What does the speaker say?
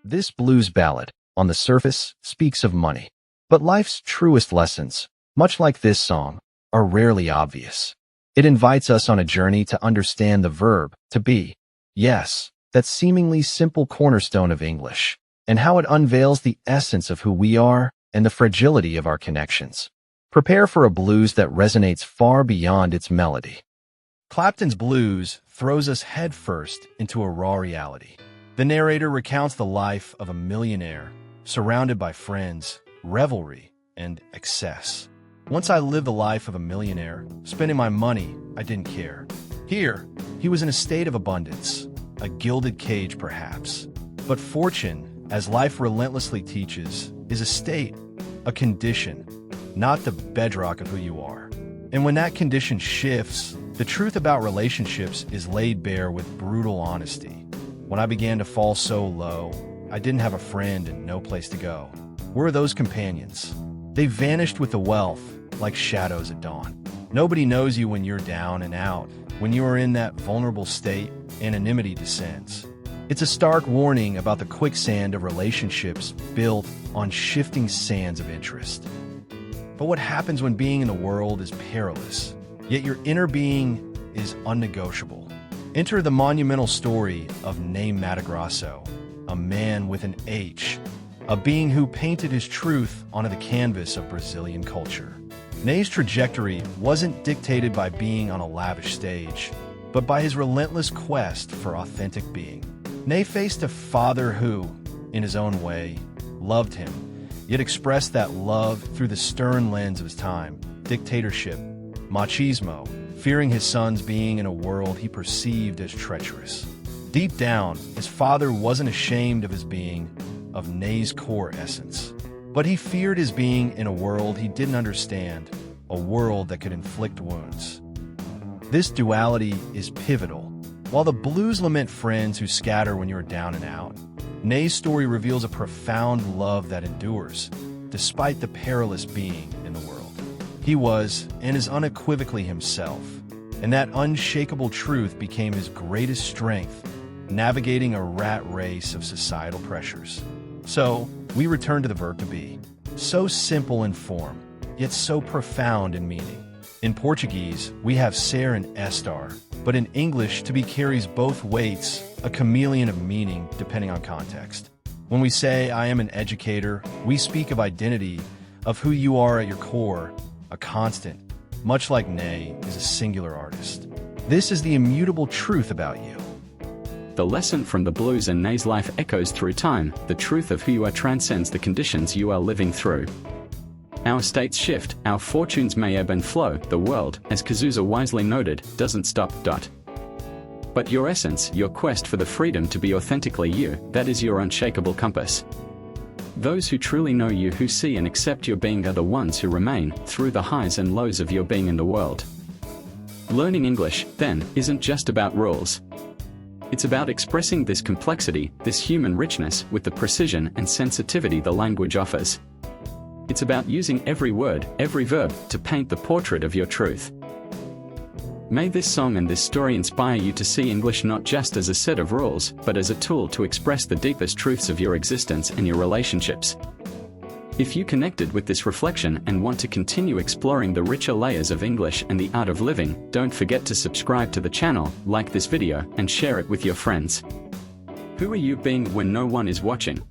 This blues ballad, on the surface, speaks of money. But life's truest lessons, much like this song, are rarely obvious. It invites us on a journey to understand the verb, to be. Yes, that seemingly simple cornerstone of English, and how it unveils the essence of who we are and the fragility of our connections. Prepare for a blues that resonates far beyond its melody. Clapton's blues throws us headfirst into a raw reality. The narrator recounts the life of a millionaire, surrounded by friends, revelry, and excess. Once I lived the life of a millionaire, spending my money, I didn't care. Here, he was in a state of abundance, a gilded cage perhaps. But fortune, as life relentlessly teaches, is a state, a condition, not the bedrock of who you are. And when that condition shifts, the truth about relationships is laid bare with brutal honesty. When I began to fall so low, I didn't have a friend and no place to go. Where are those companions? They vanished with the wealth, like shadows at dawn. Nobody knows you when you're down and out. When you are in that vulnerable state, anonymity descends. It's a stark warning about the quicksand of relationships built on shifting sands of interest. But what happens when being in the world is perilous, yet your inner being is unnegotiable? Enter the monumental story of Ney Matogrosso, a man with an H, a being who painted his truth onto the canvas of Brazilian culture. Ney's trajectory wasn't dictated by being on a lavish stage, but by his relentless quest for authentic being. Ney faced a father who, in his own way, loved him, yet expressed that love through the stern lens of his time, dictatorship, machismo, fearing his son's being in a world he perceived as treacherous. Deep down, his father wasn't ashamed of his being, of Ney's core essence. But he feared his being in a world he didn't understand, a world that could inflict wounds. This duality is pivotal. While the blues lament friends who scatter when you're down and out, Ney's story reveals a profound love that endures, despite the perilous being in the world. He was, and is unequivocally himself, and that unshakable truth became his greatest strength, navigating a rat race of societal pressures. So, we return to the verb to be. So simple in form, yet so profound in meaning. In Portuguese, we have ser and estar, but in English, to be carries both weights, a chameleon of meaning depending on context. When we say, I am an educator, we speak of identity, of who you are at your core, a constant, much like Ney is a singular artist. This is the immutable truth about you. The lesson from the blues and Ney's life echoes through time. The truth of who you are transcends the conditions you are living through. Our states shift, our fortunes may ebb and flow. The world, as Cazuza wisely noted, doesn't stop. But your essence, your quest for the freedom to be authentically you, that is your unshakable compass. Those who truly know you, who see and accept your being, are the ones who remain through the highs and lows of your being in the world. Learning English, then, isn't just about rules. It's about expressing this complexity, this human richness, with the precision and sensitivity the language offers. It's about using every word, every verb, to paint the portrait of your truth. May this song and this story inspire you to see English not just as a set of rules, but as a tool to express the deepest truths of your existence and your relationships. If you connected with this reflection and want to continue exploring the richer layers of English and the art of living, don't forget to subscribe to the channel, like this video, and share it with your friends. Who are you being when no one is watching?